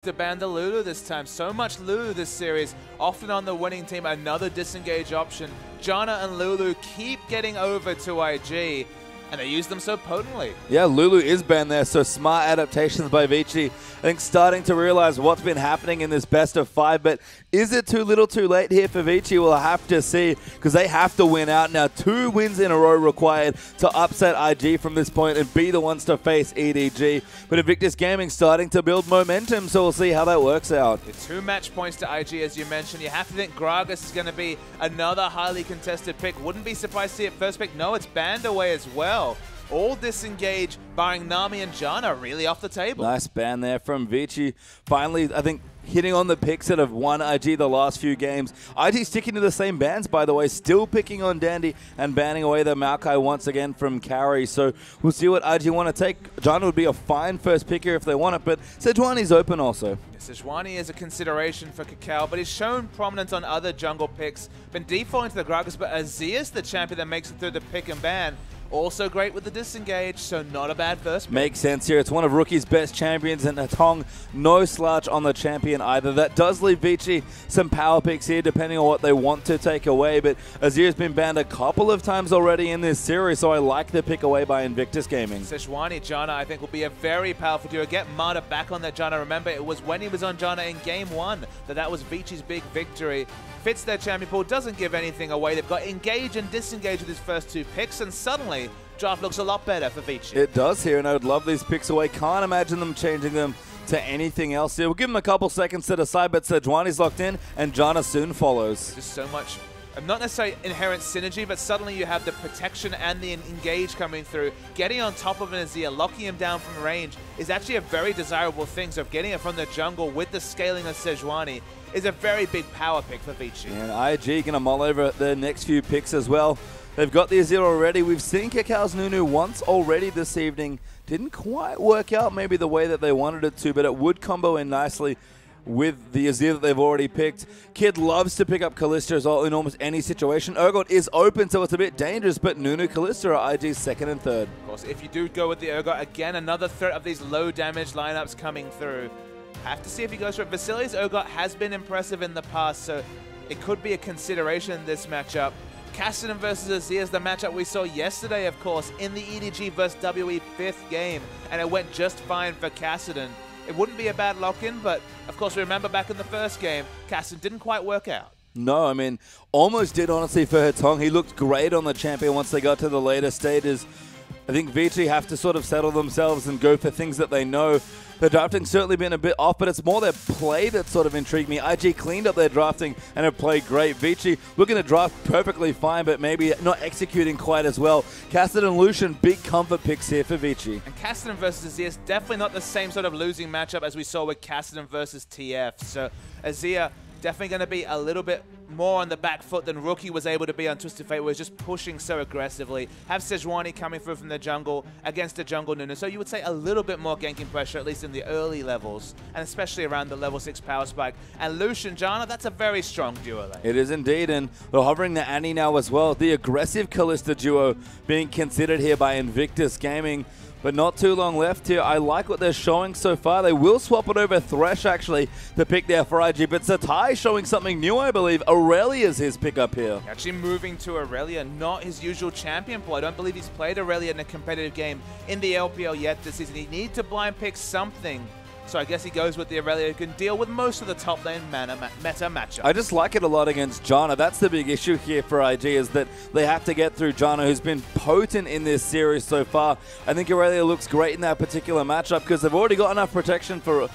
to ban the Lulu this time. So much Lulu this series. Often on the winning team, another disengage option. Janna and Lulu keep getting over to IG, and they use them so potently. Yeah, Lulu is banned there, so smart adaptations by Vici. I think starting to realize what's been happening in this best of 5, but is it too little too late here for Vici? We'll have to see, because they have to win out now. 2 wins in a row required to upset IG from this point and be the ones to face EDG. But Invictus Gaming starting to build momentum, so we'll see how that works out. 2 match points to IG, as you mentioned. You have to think Gragas is going to be another highly contested pick. Wouldn't be surprised to see it first pick. No, it's banned away as well. All disengage, barring Nami and Janna, really off the table. Nice ban there from Vici. Finally, I think, hitting on the picks that have won IG the last few games. IG sticking to the same bans, by the way, still picking on Dandy and banning away the Maokai once again from carry. So we'll see what IG want to take. Janna would be a fine first picker if they want it, but Sejuani's open also. Sejuani is a consideration for KaKAO, but he's shown prominence on other jungle picks. Been defaulting to the Gragas, but Azir's the champion that makes it through the pick and ban. Also great with the disengage, so not a bad first pick. Makes sense here. It's one of Rookie's best champions, and HeTong, no slouch on the champion either. That does leave Vici some power picks here, depending on what they want to take away, but Azir's been banned a couple of times already in this series, so I like the pick away by Invictus Gaming. Sejuani Janna, I think, will be a very powerful duo. Get Marta back on that Janna. Remember, it was when he was on Janna in Game 1 that was Vici's big victory. Fits their champion pool, doesn't give anything away. They've got engage and disengage with his first 2 picks, and suddenly draft looks a lot better for Vici. It does here, and I would love these picks away. Can't imagine them changing them to anything else here. We'll give them a couple seconds to decide, but Sejuani's locked in, and Janna soon follows. Just so much, not necessarily inherent synergy, but suddenly you have the protection and the engage coming through. Getting on top of an Azir, locking him down from range is actually a very desirable thing. So getting it from the jungle with the scaling of Sejuani is a very big power pick for Vici. And IG going to mull over the next few picks as well. They've got the Azir already. We've seen KaKAO's Nunu once already this evening. Didn't quite work out maybe the way that they wanted it to, but it would combo in nicely with the Azir that they've already picked. Kid loves to pick up Kalista as well in almost any situation. Urgot is open, so it's a bit dangerous, but Nunu, Kalista are IG's 2nd and 3rd. Of course, if you do go with the Urgot, again, another threat of these low damage lineups coming through. Have to see if he goes for it. Vasilii's Urgot has been impressive in the past, so it could be a consideration in this matchup. Kassadin versus Azir is the matchup we saw yesterday, of course, in the EDG versus WE 5th game, and it went just fine for Kassadin. It wouldn't be a bad lock-in, but of course, remember back in the first game, Kassadin didn't quite work out. No, I mean, almost did, honestly, for HeTong. He looked great on the champion once they got to the later stages. I think Vici have to sort of settle themselves and go for things that they know. The drafting's certainly been a bit off, but it's more their play that sort of intrigued me. IG cleaned up their drafting and have played great. Vici looking to draft perfectly fine, but maybe not executing quite as well. Kassadin and Lucian, big comfort picks here for Vici. And Kassadin versus Azir is definitely not the same sort of losing matchup as we saw with Kassadin versus TF. So Azir definitely going to be a little bit more on the back foot than Rookie was able to be on Twisted Fate, where he's just pushing so aggressively. Have Sejuani coming through from the jungle against the jungle Nunu. So you would say a little bit more ganking pressure, at least in the early levels, and especially around the level 6 power spike. And Lucian, Janna, that's a very strong duo there. It is indeed, and we're hovering the Annie now as well. The aggressive Kalista duo being considered here by Invictus Gaming. But not too long left here. I like what they're showing so far. They will swap it over Thresh, actually, the pick there for IG. But Zzitai showing something new, I believe. Irelia's his pick up here. Actually moving to Irelia, not his usual champion pool. I don't believe he's played Irelia in a competitive game in the LPL yet this season. He needs to blind pick something. So I guess he goes with the Irelia, who can deal with most of the top lane meta matchup. I just like it a lot against Janna. That's the big issue here for IG, is that they have to get through Janna, who's been potent in this series so far. I think Irelia looks great in that particular matchup because they've already got enough protection for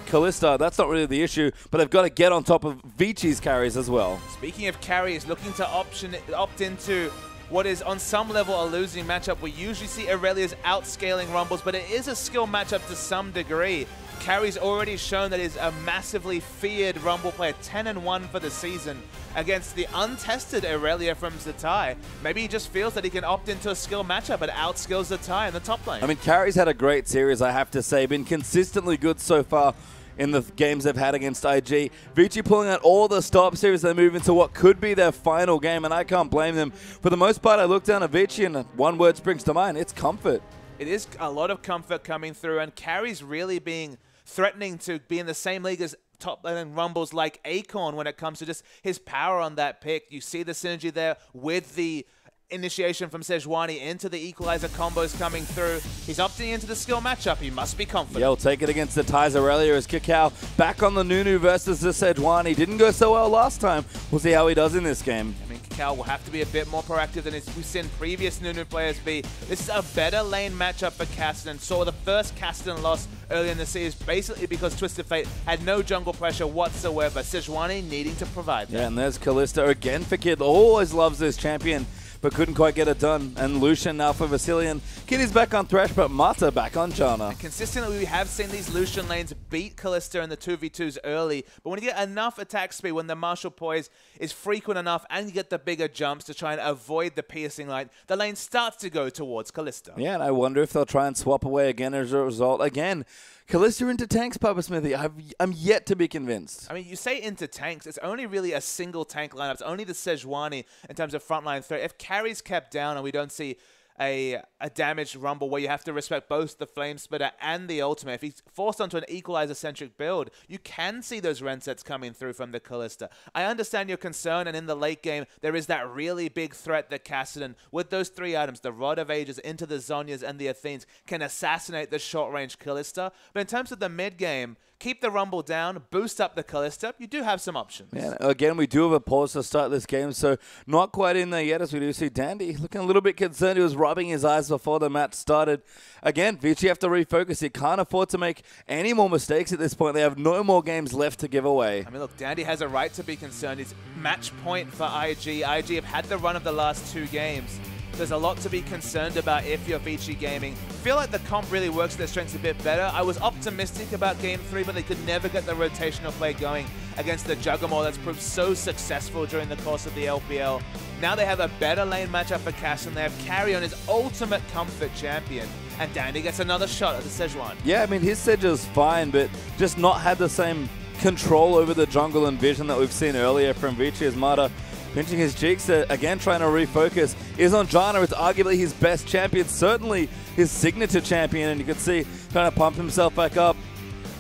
Kalista. That's not really the issue, but they've got to get on top of Vici's carries as well. Speaking of carries, looking to opt into what is on some level a losing matchup. We usually see Irelia's outscaling Rumbles, but it is a skill matchup to some degree. Carrie's already shown that he's a massively feared Rumble player, 10-1 for the season against the untested Irelia from Zzitai. Maybe he just feels that he can opt into a skill matchup and outskills Zzitai in the top lane. I mean, Carrie's had a great series, I have to say. Been consistently good so far in the games they've had against IG. Vici pulling out all the stops here as they move into what could be their final game, and I can't blame them. For the most part, I look down at Vici and one word springs to mind. It's comfort. It is a lot of comfort coming through, and carries really being threatening to be in the same league as top lane rumbles like Acorn when it comes to just his power on that pick. You see the synergy there with the initiation from Sejuani into the equalizer combos coming through. He's opting into the skill matchup. He must be confident. Yeah, he'll take it against the Ties Irelia as KaKAO back on the Nunu versus the Sejuani. Didn't go so well last time. We'll see how he does in this game. I mean, KaKAO will have to be a bit more proactive than we've seen previous Nunu players be. This is a better lane matchup for Kassadin. Saw the first Kassadin loss early in the series basically because Twisted Fate had no jungle pressure whatsoever. Sejuani needing to provide that. Yeah, and there's Kalista again for Kid. Always loves this champion, but couldn't quite get it done. And Lucian now for Vasilii. And Kitties back on Thresh, but Mata back on Janna. And consistently, we have seen these Lucian lanes beat Kalista in the 2v2s early. But when you get enough attack speed, when the martial poise is frequent enough, and you get the bigger jumps to try and avoid the piercing light, the lane starts to go towards Kalista. Yeah, and I wonder if they'll try and swap away again as a result. Again, Kalista into tanks, Papa Smithy. I'm yet to be convinced. I mean, you say into tanks. It's only really a single tank lineup. It's only the Sejuani in terms of frontline threat. If carry's kept down and we don't see a damaged rumble where you have to respect both the flame splitter and the ultimate, if he's forced onto an equalizer-centric build, you can see those rend sets coming through from the Kalista. I understand your concern, and in the late game, there is that really big threat that Kassadin, with those 3 items, the Rod of Ages into the Zhonyas and the Athenes, can assassinate the short-range Kalista. But in terms of the mid-game, keep the rumble down, boost up the Kalista. You do have some options. Yeah, again, we do have a pause to start this game, so not quite in there yet as we do see Dandy looking a little bit concerned. He was rubbing his eyes before the match started. Again, Vici have to refocus. He can't afford to make any more mistakes at this point. They have no more games left to give away. I mean, look, Dandy has a right to be concerned. It's match point for IG. IG have had the run of the last 2 games. There's a lot to be concerned about if you're Vici Gaming. I feel like the comp really works their strengths a bit better. I was optimistic about Game 3, but they could never get the rotational play going against the Juggernaut that's proved so successful during the course of the LPL. Now they have a better lane matchup for Kassadin. They have Carry on his ultimate comfort champion. And Dandy gets another shot at the Sejuani. Yeah, I mean, his Sejuani's fine, but just not had the same control over the jungle and vision that we've seen earlier from Vici as Mata. Pinching his cheeks, again trying to refocus, is on Janna. It's arguably his best champion, certainly his signature champion, and you can see trying to pump himself back up.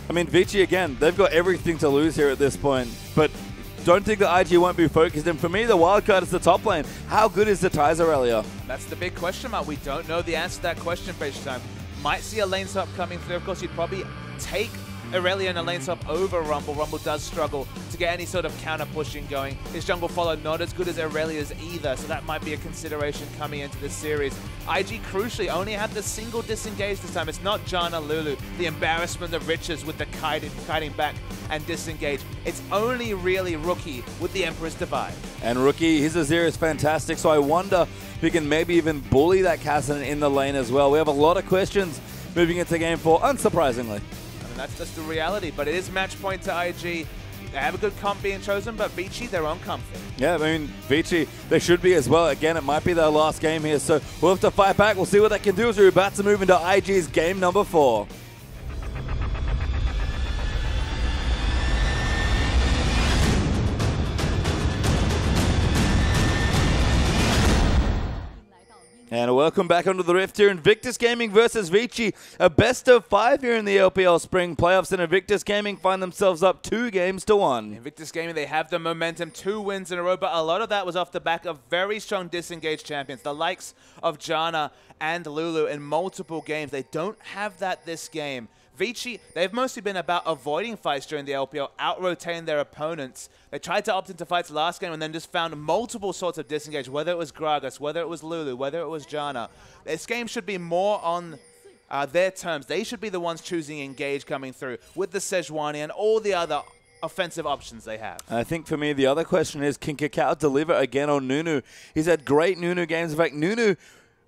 I mean, Vici, again, they've got everything to lose here at this point, but don't think that IG won't be focused. And for me, the wild card is the top lane. How good is Zzitai Irelia? That's the big question mark. We don't know the answer to that question for each time. Might see a lane swap coming through. Of course, you'd probably take Irelia in a lane swap over Rumble. Rumble does struggle to get any sort of counter pushing going. His jungle follow not as good as Irelia's either, so that might be a consideration coming into this series. IG crucially only had the single disengage this time. It's not Janna Lulu, the embarrassment of riches with the kiting back and disengage. It's only really Rookie with the Emperor's Divide. And Rookie, his Azir is fantastic, so I wonder if he can maybe even bully that Kassadin in the lane as well. We have a lot of questions moving into Game 4, unsurprisingly. That's just the reality, but it is match point to IG. They have a good comp being chosen, but Vici, their own comfort. Yeah, I mean, Vici, they should be as well. Again, it might be their last game here, so we'll have to fight back. We'll see what they can do as we're about to move into IG's game number 4. And welcome back onto the Rift here. Invictus Gaming versus Vici. A best of 5 here in the LPL Spring Playoffs, and Invictus Gaming find themselves up 2-1. Invictus Gaming, they have the momentum, 2 wins in a row, but a lot of that was off the back of very strong disengaged champions. The likes of Janna and Lulu in multiple games. They don't have that this game. Vici, they've mostly been about avoiding fights during the LPL, out-rotating their opponents. They tried to opt into fights last game and then just found multiple sorts of disengage, whether it was Gragas, whether it was Lulu, whether it was Janna. This game should be more on their terms. They should be the ones choosing engage coming through with the Sejuani and all the other offensive options they have. I think for me, the other question is, can KaKAO deliver again on Nunu? He's had great Nunu games. In fact, Nunu,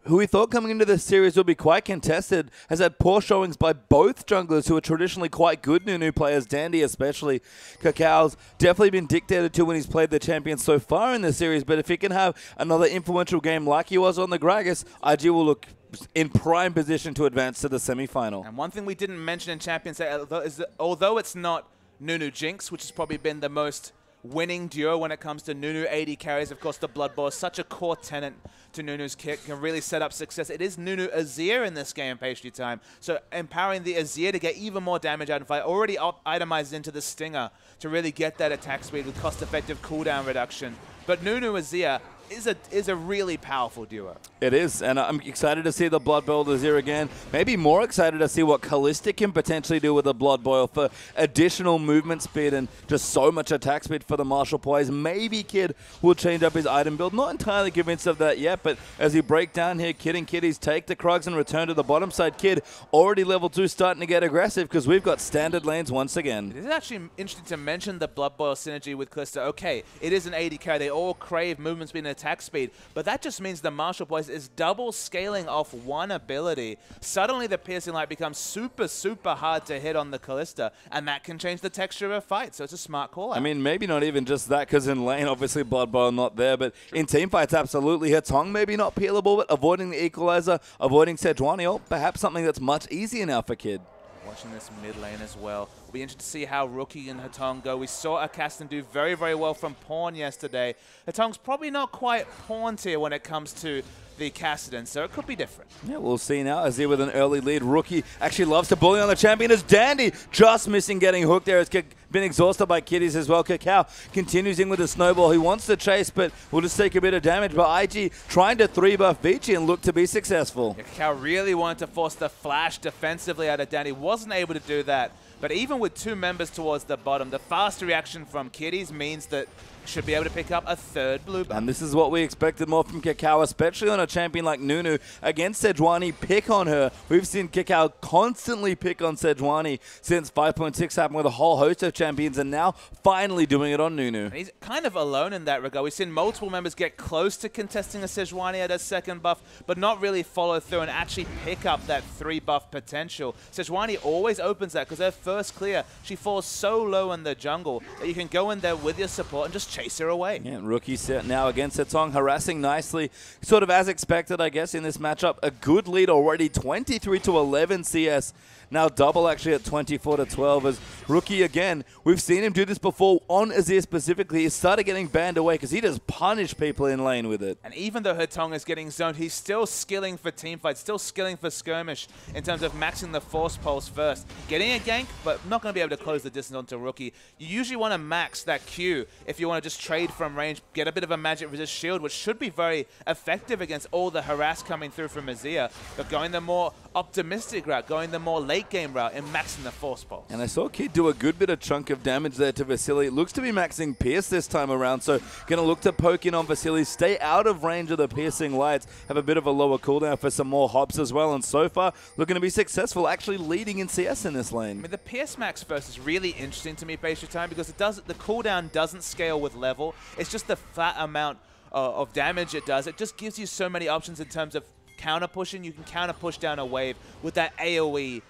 who we thought coming into this series would be quite contested, has had poor showings by both junglers who are traditionally quite good Nunu players, Dandy especially. KaKAO's definitely been dictated to when he's played the champion so far in the series, but if he can have another influential game like he was on the Gragas, IG will look in prime position to advance to the semi-final. And one thing we didn't mention in Champions is that although it's not Nunu Jinx, which has probably been the most winning duo when it comes to Nunu AD carries. Of course, the Blood Bowl is such a core tenet to Nunu's kit, can really set up success. It is Nunu Azir in this game, Pastry Time. So empowering the Azir to get even more damage out of fight, already itemized into the Stinger to really get that attack speed with cost-effective cooldown reduction. But Nunu Azir is a really powerful duo. It is, and I'm excited to see the Blood Boil Azir again. Maybe more excited to see what Kalista can potentially do with the Blood Boil for additional movement speed and just so much attack speed for the Martial players. Maybe Kid will change up his item build. Not entirely convinced of that yet, but as you break down here, Kid and Kitties take the Krugs and return to the bottom side. Kid already level 2 starting to get aggressive because we've got standard lanes once again. It is actually interesting to mention the Blood Boil synergy with Kalista. Okay, it is an AD carry. They all crave movement speed and attack speed, but that just means the Martial Boys is double scaling off one ability. Suddenly the Piercing Light becomes super, super hard to hit on the Kalista, and that can change the texture of a fight, so it's a smart call out. I mean, maybe not even just that, because in lane, obviously Blood Boil not there, but in team fights, absolutely. HeTong maybe not peelable, but avoiding the Equalizer, avoiding Sejuani, or perhaps something that's much easier now for Kid. Watching this mid lane as well. We'll be interested to see how Rookie and HeTong go. We saw a Kassadin do very, very well from Pawn yesterday. HeTong's probably not quite Pawn tier when it comes to the Kassadin, so it could be different. Yeah, we'll see now. Azir with an early lead. Rookie actually loves to bully on the champion as Dandy just missing getting hooked there. Has been exhausted by Kitties as well. KaKAO continues in with a snowball. He wants to chase, but will just take a bit of damage. But IG trying to 3-buff Vici and look to be successful. Yeah, KaKAO really wanted to force the flash defensively out of Dandy. Wasn't able to do that. But even with 2 members towards the bottom, the fast reaction from Kitties means that should be able to pick up a 3rd blue buff. And this is what we expected more from KaKAO, especially on a champion like Nunu. Against Sejuani, pick on her. We've seen KaKAO constantly pick on Sejuani since 5.6 happened with a whole host of champions, and now finally doing it on Nunu. And he's kind of alone in that regard. We've seen multiple members get close to contesting a Sejuani at a 2nd buff, but not really follow through and actually pick up that 3 buff potential. Sejuani always opens that because her first clear, she falls so low in the jungle that you can go in there with your support and just chase her away. Yeah, Rookie set now against HeTong, harassing nicely, sort of as expected, I guess, in this matchup. A good lead already, 23-11 CS. Now double actually at 24-12 as Rookie again. We've seen him do this before on Azir specifically. He started getting banned away because he just punished people in lane with it. And even though HeTong is getting zoned, he's still skilling for teamfights, still skilling for skirmish in terms of maxing the force pulse first. Getting a gank, but not going to be able to close the distance onto Rookie. You usually want to max that Q if you want to just trade from range, get a bit of a magic resist shield, which should be very effective against all the harass coming through from Azir. But going the more optimistic route, going the more late game route and maxing the force pulse. And I saw Kid do a good bit of chunk of damage there to Vasilii. It looks to be maxing Pierce this time around, so going to look to poke in on Vasilii, stay out of range of the piercing lights, have a bit of a lower cooldown for some more hops as well, and so far looking to be successful, actually leading in CS in this lane. I mean, the Pierce max first is really interesting to me, Pastry Time, because the cooldown doesn't scale with level. It's just the flat amount of damage it does. It just gives you so many options in terms of counter pushing. You can counter push down a wave with that AoE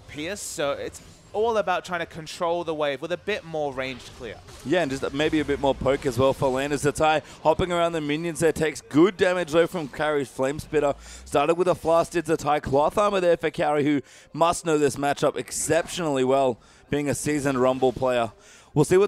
Pierce, so it's all about trying to control the wave with a bit more ranged clear. Yeah, and just maybe a bit more poke as well for lane as Zzitai hopping around the minions there, takes good damage though from Carry's Flame Spitter. Started with a flasted Zzitai cloth armor there for Carry, who must know this matchup exceptionally well, being a seasoned Rumble player. We'll see how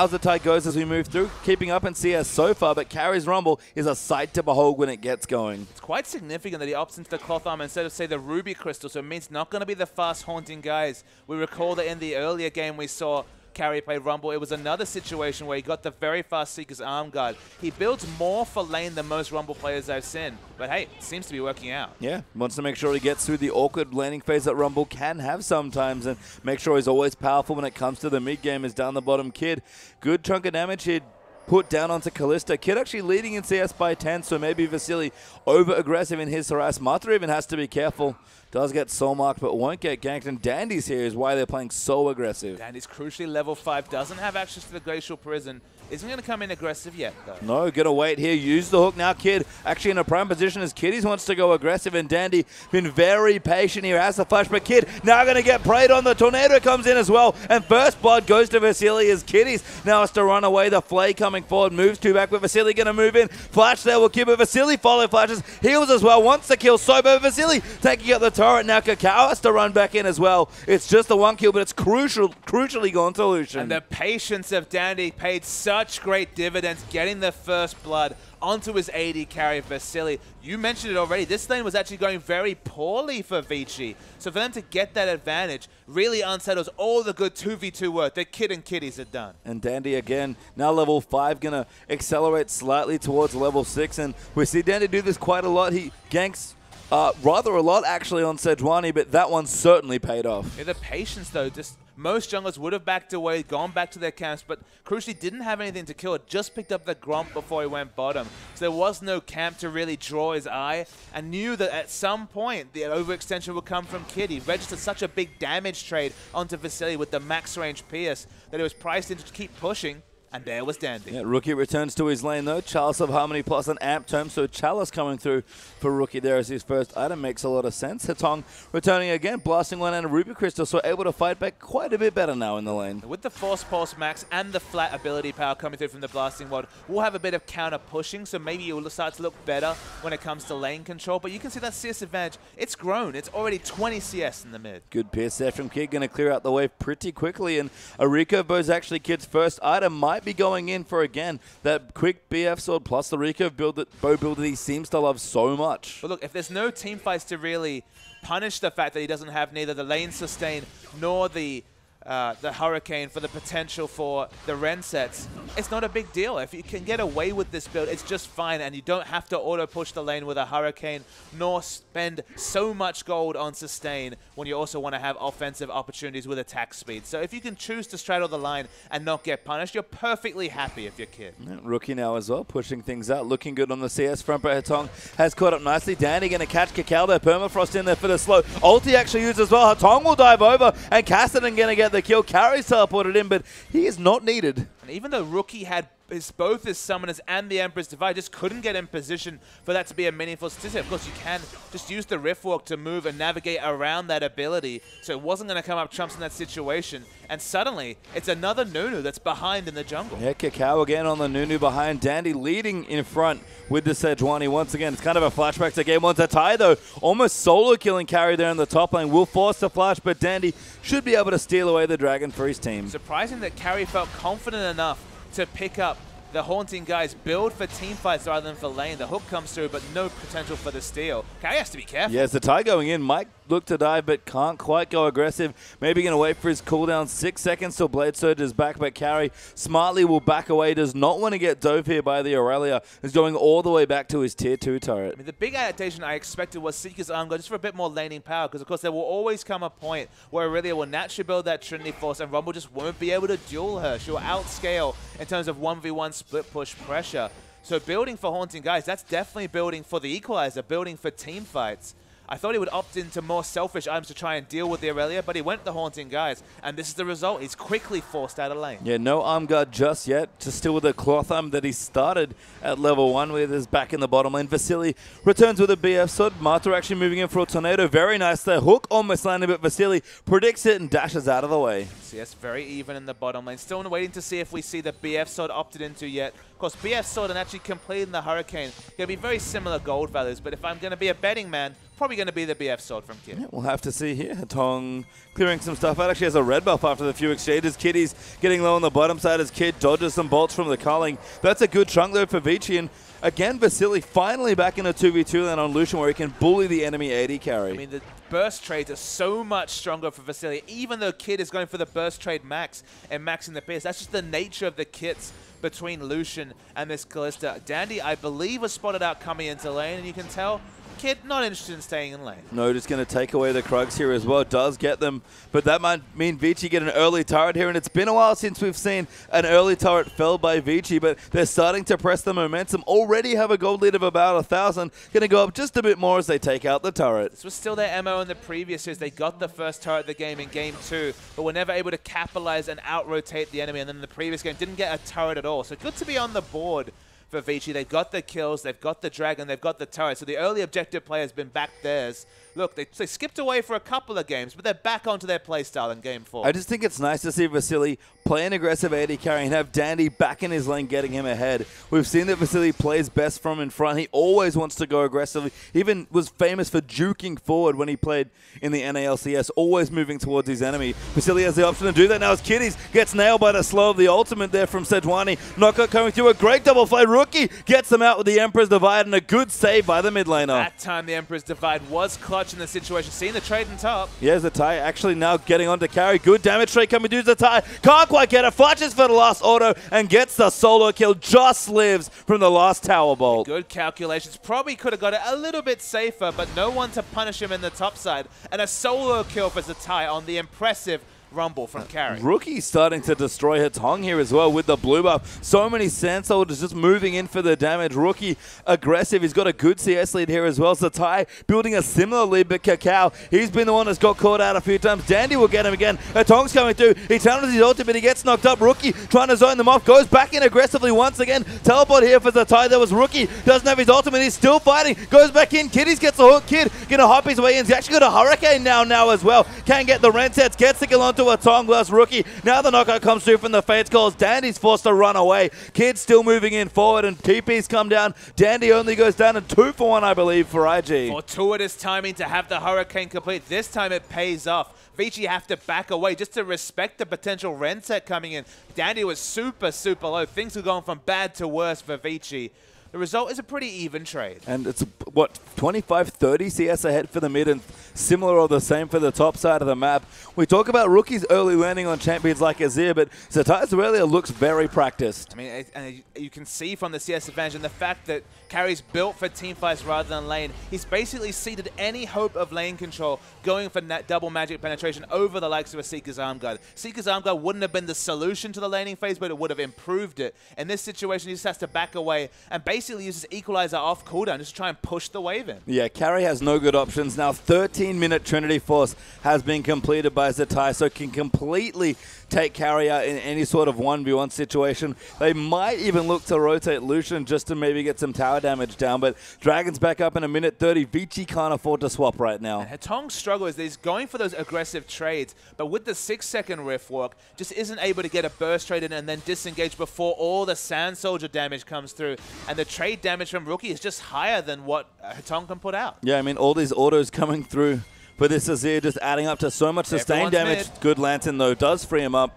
Zzitai goes as we move through, keeping up in CS so far, but Carry's Rumble is a sight to behold when it gets going. It's quite significant that he opts into the cloth armor instead of, say, the Ruby Crystal, so it means not going to be the fast haunting guys. We recall that in the earlier game we saw Carry play Rumble, it was another situation where he got the very fast Seeker's Arm Guard. He builds more for lane than most Rumble players I've seen, but hey, it seems to be working out. Yeah, wants to make sure he gets through the awkward laning phase that Rumble can have sometimes and make sure he's always powerful when it comes to the mid game. Is down the bottom Kid. Good chunk of damage here put down onto Kalista. Kid actually leading in CS by 10, so maybe Vasilii over-aggressive in his harass. Mata even has to be careful. Does get soul marked, but won't get ganked. And Dandy's here is why they're playing so aggressive. Dandy's crucially level 5, doesn't have access to the Glacial Prison. Isn't going to come in aggressive yet, though. No, gonna wait here. Use the hook now, Kid. Actually in a prime position as Kitties wants to go aggressive, and Dandy been very patient here. Has the flash, but Kid now going to get preyed on. The tornado comes in as well, and first blood goes to Vasilii as Kitties now has to run away. The Flay coming forward, moves 2 back with Vasilii going to move in. Flash there will keep it. Vasilii follow flashes, heals as well, wants to kill so, but Vasilii taking up the turret. Now KaKAO has to run back in as well. It's just the 1 kill, but it's crucially gone to Lucian. And the patience of Dandy paid such great dividends, getting the first blood onto his AD carry Vasilii. You mentioned it already. This lane was actually going very poorly for Vici. So for them to get that advantage really unsettles all the good 2v2 work that Kid and Kitties had done. And Dandy again, now level 5, going to accelerate slightly towards level 6. And we see Dandy do this quite a lot. He ganks rather a lot actually on Sejuani, but that one certainly paid off. Yeah, the patience though, just most junglers would have backed away, gone back to their camps, but crucially didn't have anything to kill it. Just picked up the Gromp before he went bottom. So there was no camp to really draw his eye, and knew that at some point the overextension would come from Kid. He registered such a big damage trade onto Vasilii with the max range pierce that it was priced in to keep pushing. And there was Dandy. Yeah, Rookie returns to his lane though. Chalice of Harmony plus an amp term. So Chalice coming through for Rookie there as his first item makes a lot of sense. HeTong returning again, blasting one and a Ruby Crystal. So able to fight back quite a bit better now in the lane. With the Force Pulse max and the flat ability power coming through from the blasting ward, we'll have a bit of counter pushing. So maybe it will start to look better when it comes to lane control. But you can see that CS advantage. It's grown. It's already 20 CS in the mid. Good pierce there from Kid. Going to clear out the wave pretty quickly. And a Rico Bow's actually Kid's first item. Might be going in for again that quick BF sword plus the Rico bow build that he seems to love so much. But look, if there's no team fights to really punish the fact that he doesn't have neither the lane sustain nor the Hurricane for the potential for the Ren sets, it's not a big deal. If you can get away with this build, it's just fine, and you don't have to auto-push the lane with a Hurricane, nor spend so much gold on sustain when you also want to have offensive opportunities with attack speed. So if you can choose to straddle the line and not get punished, you're perfectly happy if you're Kid. Yeah, Rookie now as well, pushing things out, looking good on the CS front, but HeTong has caught up nicely. Dandy going to catch KaKAO there, Permafrost in there for the slow. Ulti actually used as well. HeTong will dive over, and Kassadin going to get the kill. Carry's teleported in, but he is not needed. And even though Rookie had both his Summoners and the Emperor's Divide, just couldn't get in position for that to be a meaningful statistic. Of course, you can just use the Rift Walk to move and navigate around that ability, so it wasn't going to come up trumps in that situation. And suddenly, it's another Nunu that's behind in the jungle. Yeah, KaKAO again on the Nunu behind. Dandy leading in front with the Sejuani once again. It's kind of a flashback to game one. Zzitai, though, almost solo killing carry there in the top lane. Will force the flash, but Dandy should be able to steal away the dragon for his team. Surprising that carry felt confident enough to pick up the Haunting Guys build for team fights rather than for lane. The hook comes through, but no potential for the steal. Carry has to be careful. Yeah, Zzitai going in. Might look to dive, but can't quite go aggressive. Maybe going to wait for his cooldown. 6 seconds till Blade Surge is back, but Carry smartly will back away. Does not want to get dove here by the Irelia. Is going all the way back to his tier 2 turret. I mean, the big adaptation I expected was Seeker's Armor just for a bit more laning power, because of course there will always come a point where Irelia will naturally build that Trinity Force and Rumble just won't be able to duel her. She'll outscale in terms of 1v1 split push pressure. So building for Haunting Guys, that's definitely building for the Equalizer, building for team fights. I thought he would opt into more selfish items to try and deal with the Irelia, but he went the Haunting Guys, and this is the result. He's quickly forced out of lane. Yeah, no arm guard just yet. Just still with the cloth arm that he started at level 1 with his back in the bottom lane. Vasilii returns with a BF sword. Marta actually moving in for a tornado. Very nice there. Hook almost landed, but Vasilii predicts it and dashes out of the way. CS very even in the bottom lane. Still waiting to see if we see the BF sword opted into yet. Of course, BF sword and actually completing the Hurricane going to be very similar gold values, but if I'm going to be a betting man, probably going to be the BF sword from Kid. Yeah, we'll have to see here. HeTong clearing some stuff out. Actually has a red buff after the few exchanges. Kitties getting low on the bottom side as Kid dodges some bolts from the culling. That's a good chunk though for Vici. And again, Vasilii finally back in a 2v2 lane on Lucian where he can bully the enemy AD carry. I mean, the burst trades are so much stronger for Vasilii, even though Kid is going for the burst trade max and maxing the pierce. That's just the nature of the kits between Lucian and this Kalista. Dandy, I believe, was spotted out coming into lane, and you can tell Kid not interested in staying in lane. No, just going to take away the Krugs here as well. Does get them, but that might mean Vici get an early turret here, and it's been a while since we've seen an early turret felled by Vici, but they're starting to press the momentum. Already have a gold lead of about 1,000. Going to go up just a bit more as they take out the turret. This was still their MO in the previous years. They got the first turret of the game in Game 2, but were never able to capitalize and out-rotate the enemy, and then in the previous game didn't get a turret at all. So good to be on the board for Vici. They've got the kills, they've got the dragon, they've got the turret. So the early objective play has been back theirs. Look, they skipped away for a couple of games, but they're back onto their playstyle in Game 4. I just think it's nice to see Vasilii play an aggressive AD carry and have Dandy back in his lane getting him ahead. We've seen that Vasilii plays best from in front. He always wants to go aggressively. He even was famous for juking forward when he played in the NALCS, always moving towards his enemy. Vasilii has the option to do that now as Kitties gets nailed by the slow of the ultimate there from Sejuani. Knockout coming through, a great double play. Rookie gets them out with the Emperor's Divide and a good save by the mid laner. That time the Emperor's Divide was clutch in the situation. Seeing the trade on top. Yeah, Zzitai actually now getting on to carry. Good damage trade coming to Zzitai. Can't quite get it. Flashes for the last auto and gets the solo kill. Just lives from the last tower bolt. Good calculations. Probably could have got it a little bit safer, but no one to punish him in the top side. And a solo kill for Zzitai on the impressive Rumble from Carry. Rookie starting to destroy HeTong here as well with the blue buff. So many Sand Soldiers just moving in for the damage. Rookie aggressive. He's got a good CS lead here as well. Zzitai building a similar lead, but KaKAO, he's been the one that's got caught out a few times. Dandy will get him again. HeTong's coming through. He turns his ultimate, he gets knocked up. Rookie trying to zone them off. Goes back in aggressively once again. Teleport here for Zzitai. There was Rookie. Doesn't have his ultimate. He's still fighting. Goes back in. Kitties gets the hook. Kid gonna hop his way in. He's actually got a Hurricane now as well. Can't get the rent sets. Gets the kill onto HeTong plus Rookie. Now the knockout comes through from the Fates calls. Dandy's forced to run away. Kid still moving in forward and TP's come down. Dandy only goes down and 2 for 1, I believe, for IG. Fortuitous timing to have the Hurricane complete. This time it pays off. Vici have to back away just to respect the potential rend set coming in. Dandy was super low. Things were going from bad to worse for Vici. The result is a pretty even trade. And it's, what, 25-30 CS ahead for the mid and similar or the same for the top side of the map. We talk about Rookie's early learning on champions like Azir, but Zzitai Irelia looks very practiced. I mean, and you can see from the CS advantage and the fact that Carry's built for team fights rather than lane. He's basically ceded any hope of lane control going for double magic penetration over the likes of a Seeker's Arm Guard. Seeker's Arm Guard wouldn't have been the solution to the laning phase, but it would have improved it. In this situation, he just has to back away and basically uses Equalizer off cooldown just to try and push the wave in. Yeah, Carry has no good options. Now 13-minute Trinity Force has been completed by Zzitai, so can completely take Carry out in any sort of 1v1 situation. They might even look to rotate Lucian just to maybe get some tower damage down, but Dragon's back up in a minute 30. Vici can't afford to swap right now. And HeTong's struggle is that he's going for those aggressive trades, but with the 6-second rift walk, just isn't able to get a burst trade in and then disengage before all the Sand Soldier damage comes through. And the trade damage from Rookie is just higher than what HeTong can put out. Yeah, I mean, all these autos coming through for this Azir just adding up to so much sustained damage. Mid. Good Lantern, though, does free him up.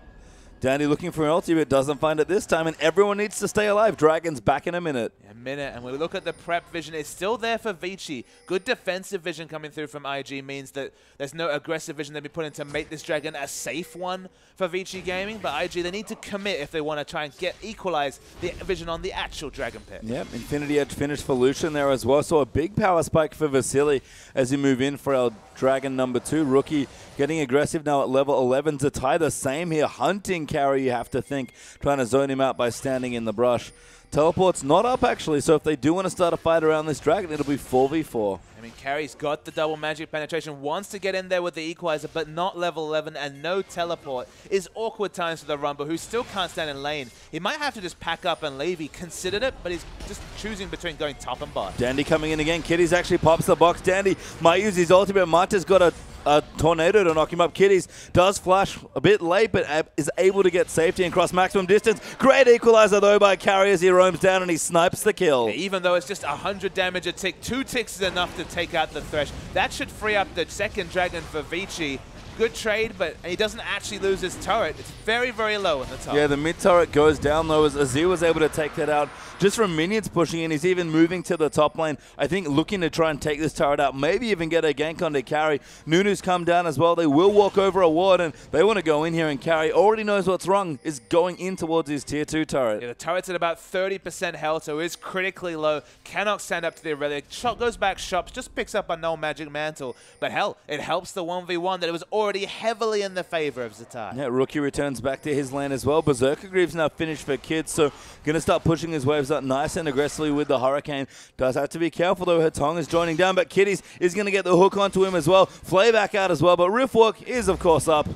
Dandy looking for an ulti, but doesn't find it this time, and everyone needs to stay alive. Dragon's back in a minute. And we look at the prep vision. It's still there for Vici. Good defensive vision coming through from IG means that there's no aggressive vision they'll be put in to make this Dragon a safe one for Vici Gaming, but IG, they need to commit if they want to try and equalize the vision on the actual Dragon Pit. Yep, Infinity Edge finish for Lucian there as well, so a big power spike for Vasilii as we move in for our Dragon number 2. Rookie getting aggressive now at level 11. Zzitai the same here, hunting Carry, you have to think, trying to zone him out by standing in the brush. Teleport's not up, actually, so if they do want to start a fight around this Dragon, it'll be 4v4. I mean, Carry's got the double magic penetration, wants to get in there with the equalizer, but not level 11 and no teleport. Is awkward times for the Rumble, who still can't stand in lane. He might have to just pack up and leave. He considered it, but he's just choosing between going top and bot. Dandy coming in again. Kitties actually pops the box. Dandy might use his ultimate. Marta's got a tornado to knock him up. Kitties does flash a bit late, but is able to get safety and cross maximum distance. Great equalizer, though, by Carry as he roams down and he snipes the kill. Yeah, even though it's just 100 damage a tick, 2 ticks is enough to take out the Thresh. That should free up the second Dragon for Vici. Good trade, but he doesn't actually lose his turret. It's very low in the top. Yeah, the mid turret goes down, though, as Azir was able to take that out just from minions pushing in. He's even moving to the top lane, I think, looking to try and take this turret out, maybe even get a gank on to Carry. Nunu's come down as well. They will walk over a ward, and they want to go in here, and Carry already knows what's wrong, is going in towards his tier 2 turret. Yeah, the turret's at about 30% health, so is critically low. Cannot stand up to the Irelia. Shot goes back, shops, just picks up a null magic mantle. But hell, it helps the 1v1 that it was already heavily in the favor of Zzitai. Yeah, Rookie returns back to his lane as well. Berserker Greaves now finished for Kids, so going to start pushing his waves up nice and aggressively with the Hurricane. Does have to be careful, though. HeTong is joining down, but Kitties is going to get the hook onto him as well. Flay back out as well, but Riftwalk is, of course, up.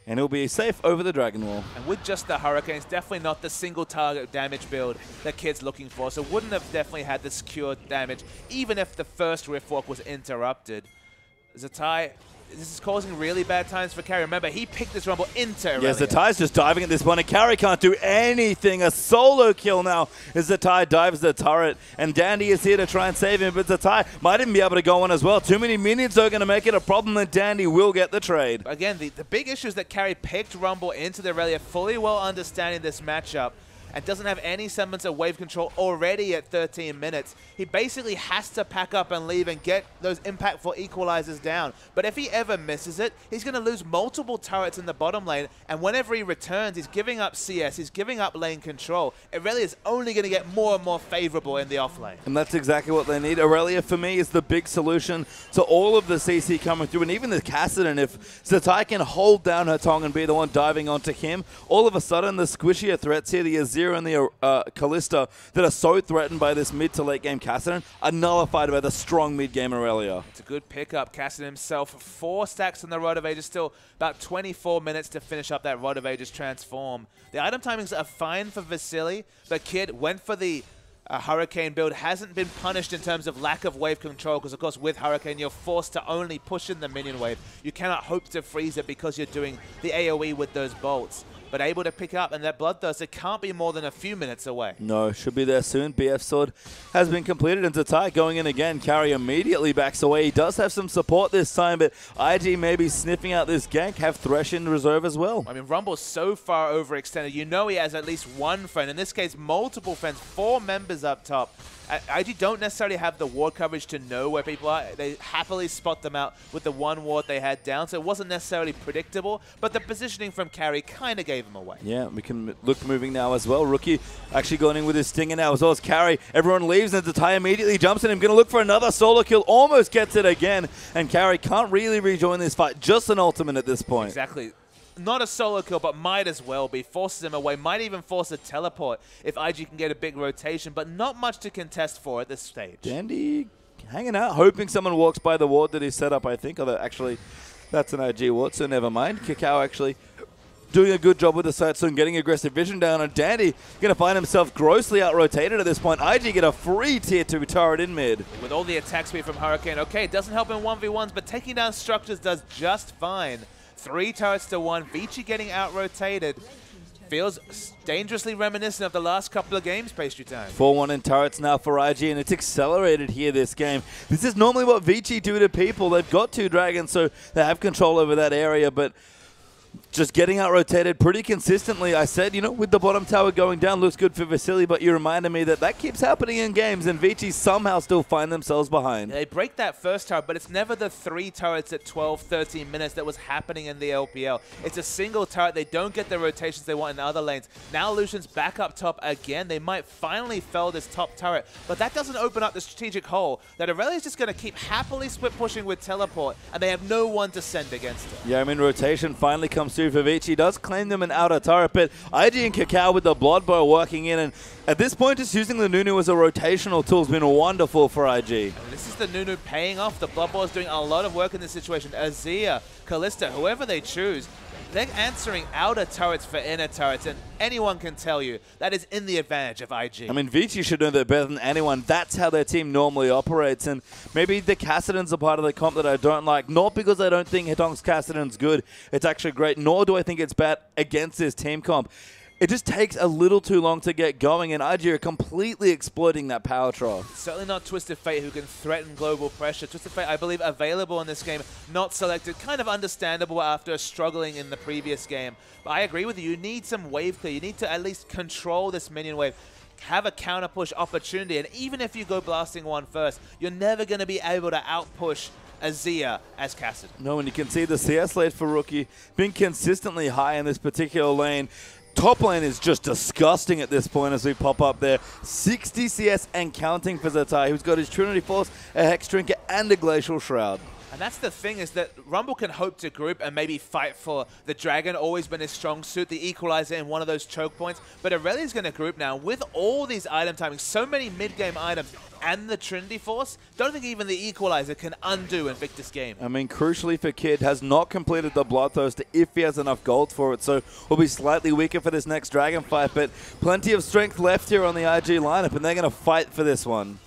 and he'll be safe over the Dragon Wall. And with just the Hurricanes, definitely not the single target damage build that Kid's looking for, so wouldn't have definitely had the secured damage, even if the first Rift Walk was interrupted. Zzitai, this is causing really bad times for Carry. Remember, he picked this Rumble into Irelia. Yeah, Zzitai's just diving at this one, and Carry can't do anything. A solo kill now as Zzitai dives the turret, and Dandy is here to try and save him, but Zzitai might even be able to go on as well. Too many minions are going to make it a problem, and Dandy will get the trade. Again, the big issue is that Carry picked Rumble into the Irelia, fully well understanding this matchup, and doesn't have any semblance of wave control already at 13 minutes. He basically has to pack up and leave and get those impactful equalizers down. But if he ever misses it, he's going to lose multiple turrets in the bottom lane, and whenever he returns, he's giving up CS, he's giving up lane control. Irelia is only going to get more and more favorable in the off lane. And that's exactly what they need. Irelia, for me, is the big solution to all of the CC coming through, and even the Kassadin. If Zzitai can hold down HeTong and be the one diving onto him, all of a sudden the squishier threats here, the Azir and the Kalista, that are so threatened by this mid to late game Kassadin, are nullified by the strong mid game Irelia. It's a good pickup. Kassadin himself, 4 stacks on the Rod of Ages, still about 24 minutes to finish up that Rod of Ages transform. The item timings are fine for Vasilii, but Kid went for the Hurricane build, hasn't been punished in terms of lack of wave control, because of course with Hurricane you're forced to only push in the minion wave. You cannot hope to freeze it because you're doing the AoE with those bolts. But able to pick up, and that Bloodthirst, it can't be more than a few minutes away. No, should be there soon. BF Sword has been completed, and Zzitai going in again. Carry immediately backs away. He does have some support this time, but IG may be sniffing out this gank, have Thresh in reserve as well. I mean, Rumble's so far overextended. You know he has at least one friend, in this case multiple friends, 4 members up top. IG don't necessarily have the ward coverage to know where people are. They happily spot them out with the one ward they had down, so it wasn't necessarily predictable, but the positioning from Carry kind of gave him away. Yeah, we can look moving now as well. Rookie actually going in with his stinger now as well as Carry. Everyone leaves, and Zzitai immediately jumps in him. Going to look for another solo kill, almost gets it again, and Carry can't really rejoin this fight. Just an ultimate at this point. Exactly. Not a solo kill, but might as well be. Forces him away, might even force a teleport if IG can get a big rotation, but not much to contest for at this stage. Dandy hanging out, hoping someone walks by the ward that he set up, I think. Although, actually, that's an IG ward, so never mind. KaKAO actually doing a good job with the site soon, getting aggressive vision down, and Dandy going to find himself grossly out-rotated at this point. IG get a free tier 2 turret in mid. With all the attack speed from Hurricane, okay, it doesn't help in 1v1s, but taking down structures does just fine. 3 turrets to 1. Vici getting out-rotated. Feels dangerously reminiscent of the last couple of games, Pastry Time. 4-1 in turrets now for IG, and it's accelerated here this game. This is normally what Vici do to people. They've got 2 dragons, so they have control over that area, but just getting out-rotated pretty consistently. I said, you know, with the bottom tower going down, looks good for Vasilii, but you reminded me that that keeps happening in games, and Vici somehow still find themselves behind. They break that first turret, but it's never the 3 turrets at 12, 13 minutes that was happening in the LPL. It's a single turret. They don't get the rotations they want in other lanes. Now Lucian's back up top again. They might finally fell this top turret, but that doesn't open up the strategic hole that Irelia is just going to keep happily split pushing with teleport, and they have no one to send against it. Yeah, I mean, rotation finally comes through for Vici. Does claim them an outer turret, but IG and KaKAO with the Blood Bow working in, and at this point just using the Nunu as a rotational tool has been wonderful for IG. And this is the Nunu paying off. The Blood Bow is doing a lot of work in this situation. Azir, Kalista, whoever they choose, they're answering outer turrets for inner turrets, and anyone can tell you that is in the advantage of IG. I mean, Vici should know that better than anyone. That's how their team normally operates, and maybe the Kassadin's a part of the comp that I don't like, not because I don't think HeTong's Kassadin's good. It's actually great, nor do I think it's bad against this team comp. It just takes a little too long to get going, and IG are completely exploiting that power trough. Certainly not Twisted Fate, who can threaten global pressure. Twisted Fate, I believe, available in this game, not selected. Kind of understandable after struggling in the previous game. But I agree with you. You need some wave clear. You need to at least control this minion wave. Have a counter push opportunity, and even if you go blasting one first, you're never going to be able to outpush Azir as Kassadin. No, and you can see the CS rate for Rookie being consistently high in this particular lane. Top lane is just disgusting at this point as we pop up there. 60 CS and counting for Zzitai, who's got his Trinity Force, a Hex Trinket, and a Glacial Shroud. And that's the thing, is that Rumble can hope to group and maybe fight for the Dragon, always been his strong suit, the equalizer in one of those choke points. But Irelia's going to group now with all these item timings, so many mid-game items, and the Trinity Force. Don't think even the equalizer can undo Invictus Gaming. I mean, crucially for Kid, has not completed the Bloodthirst if he has enough gold for it, so will be slightly weaker for this next Dragon fight, but plenty of strength left here on the IG lineup, and they're going to fight for this one.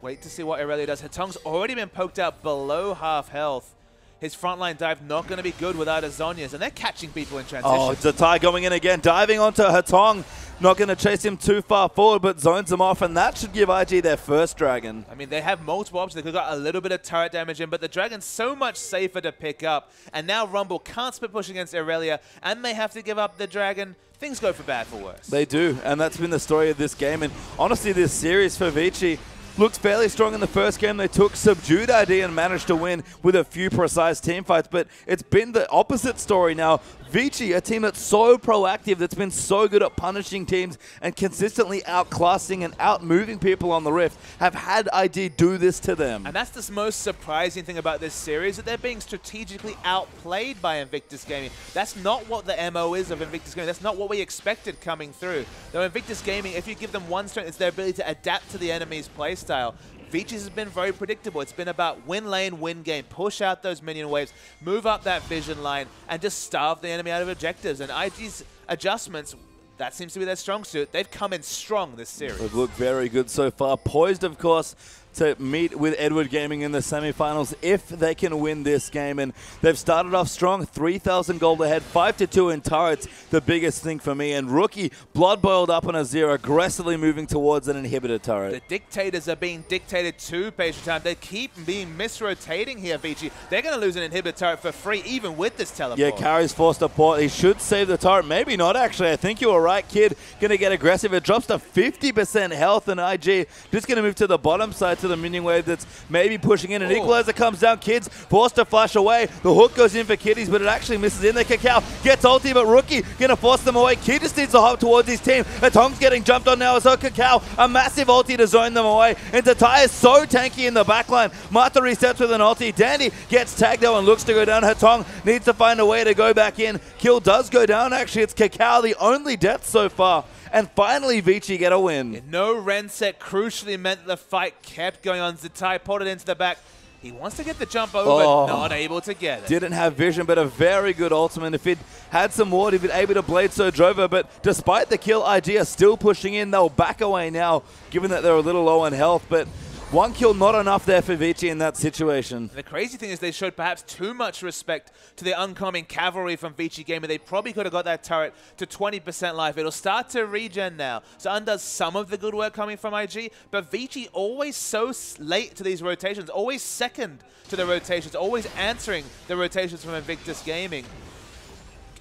Wait to see what Irelia does. HeTong's already been poked out below half health. His frontline dive not going to be good without a Zhonya's, and they're catching people in transition. Oh, Zzitai going in again, diving onto HeTong. Not going to chase him too far forward, but zones him off, and that should give IG their first Dragon. I mean, they have multiple options. They could have got a little bit of turret damage in, but the Dragon's so much safer to pick up. And now Rumble can't split push against Irelia, and they have to give up the Dragon. Things go for bad for worse. They do, and that's been the story of this game. And honestly, this series for Vici looked fairly strong in the first game. They took subdued ID and managed to win with a few precise team fights, but it's been the opposite story now. Vici, a team that's so proactive, that's been so good at punishing teams and consistently outclassing and outmoving people on the Rift, have had ID do this to them. And that's the most surprising thing about this series, that they're being strategically outplayed by Invictus Gaming. That's not what the MO is of Invictus Gaming. That's not what we expected coming through. Though Invictus Gaming, if you give them one strength, it's their ability to adapt to the enemy's playstyle. Vici's has been very predictable. It's been about win lane, win game, push out those minion waves, move up that vision line, and just starve the enemy out of objectives. And IG's adjustments, that seems to be their strong suit. They've come in strong this series. They've looked very good so far. Poised, of course, to meet with Edward Gaming in the semifinals if they can win this game. And they've started off strong, 3,000 gold ahead, 5-2 in turrets, the biggest thing for me. And Rookie blood boiled up on Azir, aggressively moving towards an inhibitor turret. The dictators are being dictated to Patient Time. They keep being misrotating here, Vici. They're going to lose an inhibitor turret for free, even with this teleport. Yeah, Carry's forced to port. He should save the turret. Maybe not, actually. I think you were right, Kid. Going to get aggressive. It drops to 50% health, and IG just going to move to the bottom side to the minion wave that's maybe pushing in. An equalizer comes down. Kids forced to flash away. The hook goes in for Kitties, but it actually misses in there. KaKAO gets ulti, but Rookie going to force them away. Kid just needs to hop towards his team. HeTong's getting jumped on now as well. KaKAO, a massive ulti to zone them away. And Zzitai is so tanky in the backline. Mata resets with an ulti. Dandy gets tagged though and looks to go down. HeTong needs to find a way to go back in. Kill does go down. Actually, it's KaKAO, the only death so far. And finally, Vici get a win. No Ren set crucially meant that the fight kept going on. Zzitai pulled it into the back. He wants to get the jump over, not able to get it. Didn't have vision, but a very good ultimate. If he'd had some ward, he'd been able to blade Surge over. But despite the kill, IG are still pushing in. They'll back away now, given that they're a little low on health. But one kill, not enough there for Vici in that situation. And the crazy thing is they showed perhaps too much respect to the oncoming cavalry from Vici Gaming. They probably could have got that turret to 20% life. It'll start to regen now. So undoes some of the good work coming from IG, but Vici always so late to these rotations, always second to the rotations, always answering the rotations from Invictus Gaming.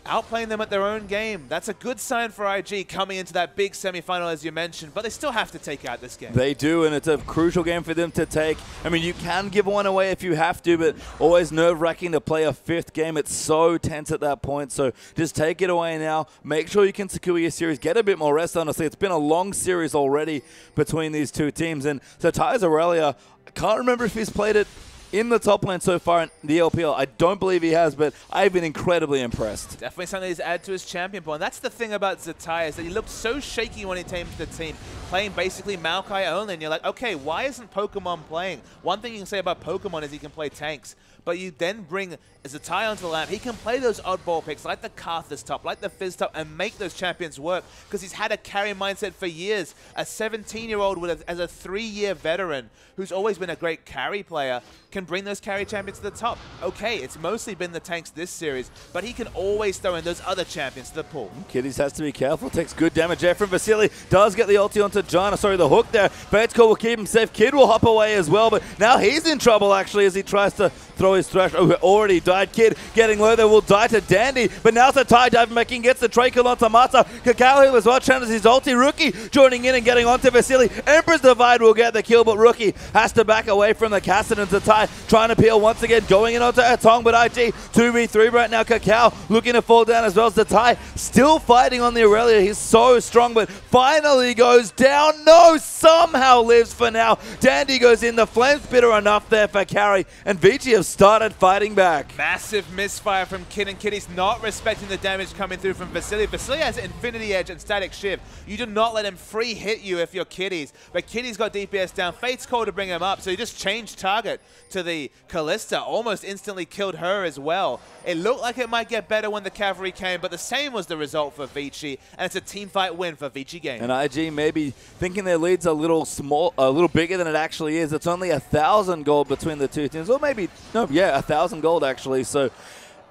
Outplaying them at their own game. That's a good sign for IG coming into that big semi-final, as you mentioned, but they still have to take out this game. They do, and it's a crucial game for them to take. I mean, you can give one away if you have to, but always nerve-wracking to play a fifth game. It's so tense at that point, so just take it away now. Make sure you can secure your series. Get a bit more rest, honestly. It's been a long series already between these two teams, and so Ty's Irelia, I can't remember if he's played it in the top lane so far in the LPL. I don't believe he has, but I've been incredibly impressed. Definitely something he's added to his champion pool. And that's the thing about Zzitai, is that he looked so shaky when he came to the team, playing basically Maokai only. And you're like, okay, why isn't Pokemon playing? One thing you can say about Pokemon is he can play tanks. But you then bring Zzitai onto the lamp. He can play those oddball picks like the Karthus top, like the Fizz top, and make those champions work because he's had a carry mindset for years. A 17-year-old as a 3-year veteran who's always been a great carry player can bring those carry champions to the top. Okay, it's mostly been the tanks this series, but he can always throw in those other champions to the pool. Kitties has to be careful. Takes good damage there from Vasilii. Does get the ulti onto Janna. Sorry, the hook there. Baitco will keep him safe. Kid will hop away as well, but now he's in trouble actually as he tries to throw his Thresh. Oh, already died. Kid getting low there, will die to Dandy, but now Zzitai diving back in, gets the Trey kill onto Mata. KaKAO here as well, channels his ulti. Rookie joining in and getting onto Vasilii. Emperor's Divide will get the kill, but Rookie has to back away from the Kassadin. Zzitai trying to peel once again, going in onto HeTong, but IG 2v3 right now. KaKAO looking to fall down as well. Zzitai still fighting on the Irelia. He's so strong, but finally goes down. No, somehow lives for now. Dandy goes in. The flame spitter enough there for carry, and Vici have started fighting back. Massive misfire from Kid and Kitties, not respecting the damage coming through from Vasilii. Vasilii has Infinity Edge and Static Shift. You do not let him free hit you if you're Kitties. But Kitties got DPS down. Fate's call to bring him up, so he just changed target to the Kalista. Almost instantly killed her as well. It looked like it might get better when the cavalry came, but the same was the result for Vici, and it's a team fight win for Vici Gaming. And IG maybe thinking their lead's a little small, a little bigger than it actually is. It's only 1,000 gold between the two teams, or maybe, no, yeah, 1,000 gold actually. So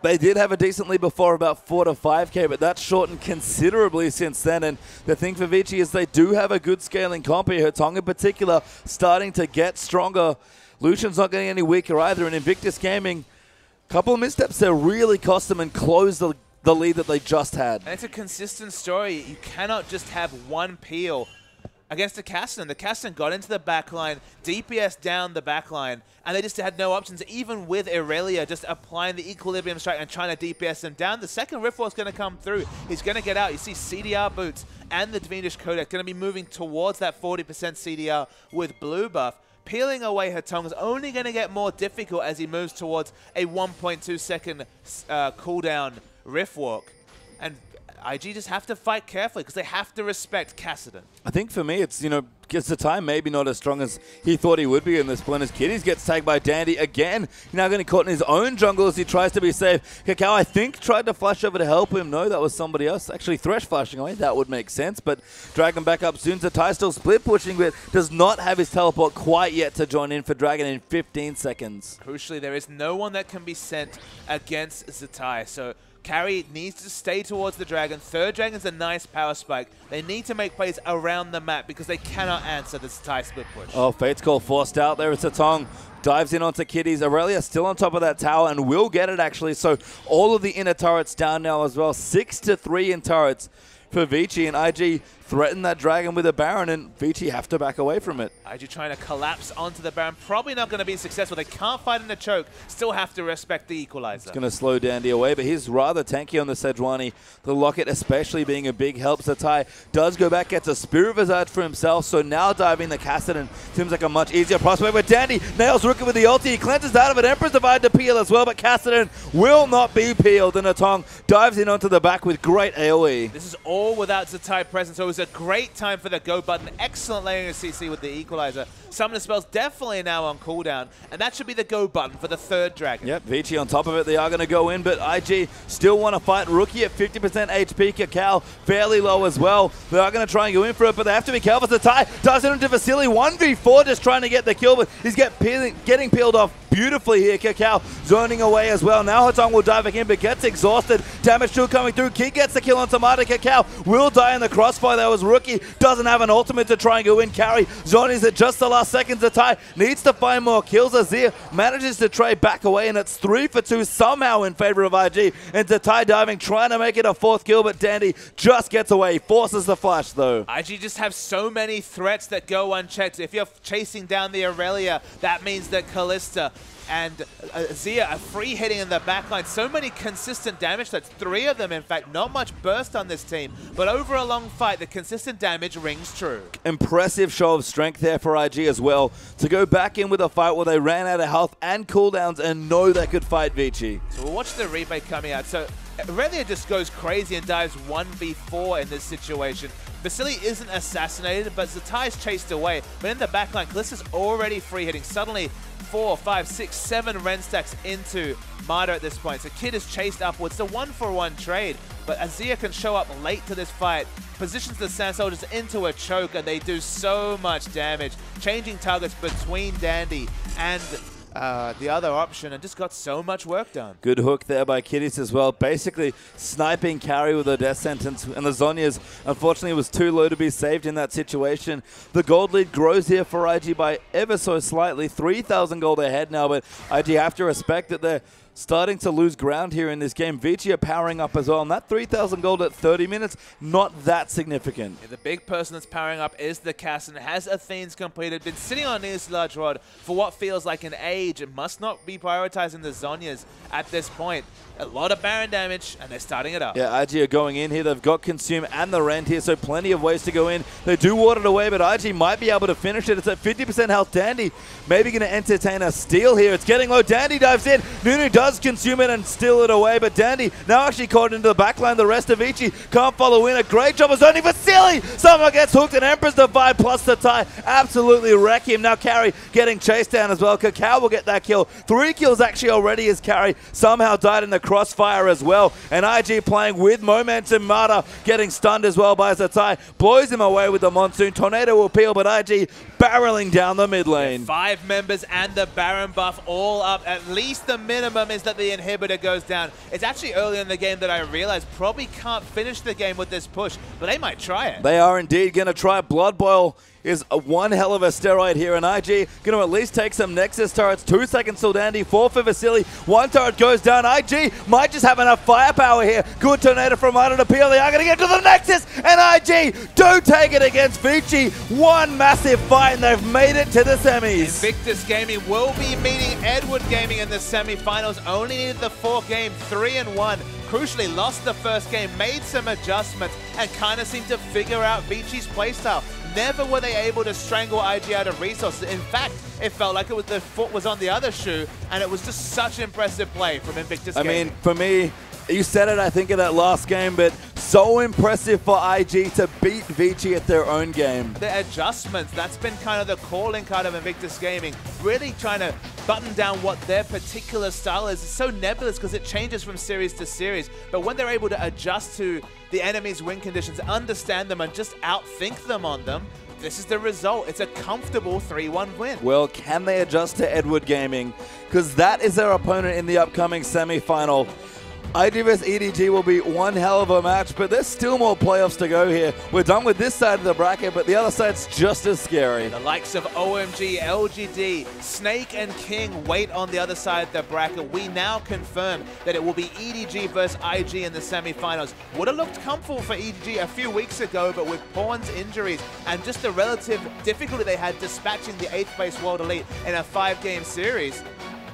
they did have a decent lead before, about 4 to 5k, but that's shortened considerably since then. And the thing for Vici is they do have a good scaling comp here. HeTong in particular starting to get stronger. Lucian's not getting any weaker either, and Invictus Gaming, a couple of missteps there really cost them and closed the lead that they just had. And it's a consistent story. You cannot just have one peel against the Kassadin. The Kassadin got into the backline, DPS down the backline, and they just had no options, even with Irelia just applying the Equilibrium Strike and trying to DPS them down. The second Rift Wall's going to come through. He's going to get out. You see CDR boots and the Dvinish Codec going to be moving towards that 40% CDR with blue buff. Peeling away HeTong is only going to get more difficult as he moves towards a 1.2 second cooldown Rift Walk. And IG just have to fight carefully because they have to respect Kassadin. I think for me, it's, you know, Zzitai maybe not as strong as he thought he would be in this point as Kitties gets tagged by Dandy again. He's now getting caught in his own jungle as he tries to be safe. KaKAO, I think, tried to flash over to help him. No, that was somebody else. Actually, Thresh flashing away. That would make sense, but Dragon back up soon. Zzitai still split pushing, but does not have his teleport quite yet to join in for Dragon in 15 seconds. Crucially, there is no one that can be sent against Zzitai, so carry needs to stay towards the Dragon. Third Dragon's a nice power spike. They need to make plays around the map because they cannot answer the Zzitai split push. Oh, Fate's Call forced out there. It's HeTong. Dives in onto Kitties. Irelia still on top of that tower and will get it actually. So all of the inner turrets down now as well. 6 to 3 in turrets for Vici, and IG threaten that Dragon with a Baron, and Vici have to back away from it. IG trying to collapse onto the Baron. Probably not going to be successful. They can't fight in the choke. Still have to respect the Equalizer. It's going to slow Dandy away, but he's rather tanky on the Sejuani. The Locket especially being a big help. Zzitai does go back, gets a Spirit Visage for himself, so now diving the Kassadin seems like a much easier prospect. But Dandy nails Rookie with the ulti. He cleanses out of it. Emperor's Divide to peel as well, but Kassadin will not be peeled, and HeTong dives in onto the back with great AoE. This is all without Zzitai present, so it was a great time for the go button. Excellent layering of CC with the Equalizer. Some of the spells definitely now on cooldown, and that should be the go button for the third Dragon. Yep, Vici on top of it. They are going to go in, but IG still want to fight. Rookie at 50% HP. KaKAO fairly low as well. They are going to try and go in for it, but they have to be careful. Zzitai dives into Vasilii. 1v4 just trying to get the kill, but he's getting peeled off beautifully here. KaKAO zoning away as well. Now HeTong will dive back in, but gets exhausted. Damage still coming through. Kid gets the kill on Tomato. KaKAO will die in the crossfire. That was Rookie. Doesn't have an ultimate to try and go in. Carry. Zoni's at just the last second. Zzitai needs to find more kills. Azir manages to trade back away, and it's 3 for 2 somehow in favor of IG. And Zzitai diving, trying to make it a 4th kill, but Dandy just gets away. Forces the flash, though. IG just have so many threats that go unchecked. If you're chasing down the Irelia, that means that Kalista and Azir are free hitting in the backline. So many consistent damage. That's 3 of them, in fact. Not much burst on this team, but over a long fight, the consistent damage rings true. Impressive show of strength there for IG as well, to go back in with a fight where they ran out of health and cooldowns and know they could fight Vici. So we'll watch the replay coming out. So Irelia just goes crazy and dives 1v4 in this situation. Vasilii isn't assassinated, but Zzitai's chased away. But in the backline, Kalista's already free hitting. Suddenly, 4, 5, 6, 7 Ren stacks into Martyr at this point. So Kid is chased upwards. It's a 1-for-1 trade, but Azir can show up late to this fight, positions the Sand Soldiers into a choke, and they do so much damage, changing targets between Dandy and the other option, and just got so much work done. Good hook there by Kitties as well. Basically sniping carry with a death sentence, and the Zhonya's unfortunately was too low to be saved in that situation. The gold lead grows here for IG by ever so slightly. 3,000 gold ahead now, but IG have to respect that they're starting to lose ground here in this game. Vici are powering up as well, and that 3,000 gold at 30 minutes, not that significant. Yeah, the big person that's powering up is the Kassadin. Has Athene's completed, been sitting on his large rod for what feels like an age. It must not be prioritizing the Zhonyas at this point. A lot of Baron damage, and they're starting it up. Yeah, IG are going in here. They've got Consume and the Rend here, so plenty of ways to go in. They do water it away, but IG might be able to finish it. It's at 50% health. Dandy maybe going to entertain a steal here. It's getting low. Dandy dives in. Nunu does consume it and steal it away, but Dandy now actually caught into the backline. The rest of Vici can't follow in. A great job is only Vasilii. Someone gets hooked, and Emperor's Divide plus Zzitai absolutely wreck him. Now Carry getting chased down as well. KaKAO will get that kill. 3 kills actually already as Carry somehow died in the crossfire as well. And IG playing with momentum. Mata getting stunned as well by Zzitai. Blows him away with the Monsoon. Tornado will peel, but IG barreling down the mid lane. 5 members and the Baron buff all up. At least the minimum is that the inhibitor goes down. It's actually early in the game that I realized probably can't finish the game with this push, but they might try it. They are indeed going to try. Blood Boil is one hell of a steroid here, and IG going to at least take some Nexus turrets. 2 seconds till Dandy, 4 for Vasilii. 1 turret goes down. IG might just have enough firepower here. Good Tornado from Mata to peel. They are going to get to the Nexus, and IG do take it against Vici. One massive fight, and they've made it to the semis. Invictus Gaming will be meeting Edward Gaming in the semifinals. Only needed the 4th game, 3-1. Crucially, lost the first game, made some adjustments, and kind of seemed to figure out Vici's playstyle. Never were they able to strangle IG out of resources. In fact, it felt like it was the foot was on the other shoe, and it was just such impressive play from Invictus Gaming. I mean, for me, you said it, I think, in that last game, but so impressive for IG to beat Vici at their own game. The adjustments, that's been kind of the calling card of Invictus Gaming, really trying to button down what their particular style is. It's so nebulous because it changes from series to series, but when they're able to adjust to the enemy's win conditions, understand them, and just outthink them on them, this is the result. It's a comfortable 3-1 win. Well, can they adjust to Edward Gaming? Because that is their opponent in the upcoming semi-final. IG vs EDG will be one hell of a match, but there's still more playoffs to go here. We're done with this side of the bracket, but the other side's just as scary. The likes of OMG, LGD, Snake, and King wait on the other side of the bracket. We now confirm that it will be EDG versus IG in the semifinals. Would have looked comfortable for EDG a few weeks ago, but with Pawn's injuries and just the relative difficulty they had dispatching the 8th place World Elite in a 5-game series,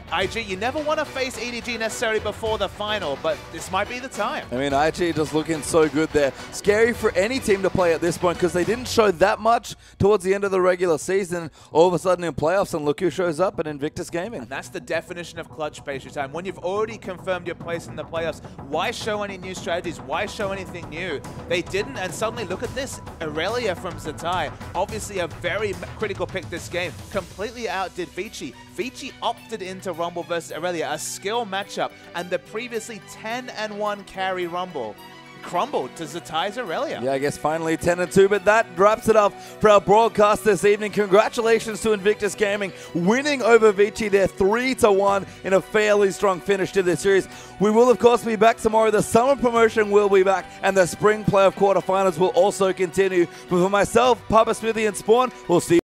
IG, you never want to face EDG necessarily before the final, but this might be the time. I mean, IG just looking so good there. Scary for any team to play at this point because they didn't show that much towards the end of the regular season. All of a sudden in playoffs, and look who shows up at Invictus Gaming. And that's the definition of clutch patient time. When you've already confirmed your place in the playoffs, why show any new strategies? Why show anything new? They didn't, and suddenly look at this. Irelia from Zzitai, obviously a very critical pick this game, completely outdid Vici. Vici opted into Rumble versus Irelia, a skill matchup, and the previously 10-1 carry Rumble crumbled to Zzitai's Irelia. Yeah, I guess finally 10-2, but that wraps it up for our broadcast this evening. Congratulations to Invictus Gaming winning over Vici there 3-1 in a fairly strong finish to this series. We will, of course, be back tomorrow. The summer promotion will be back, and the spring playoff quarterfinals will also continue. But for myself, Papa Smithy, and Spawn, we'll see you.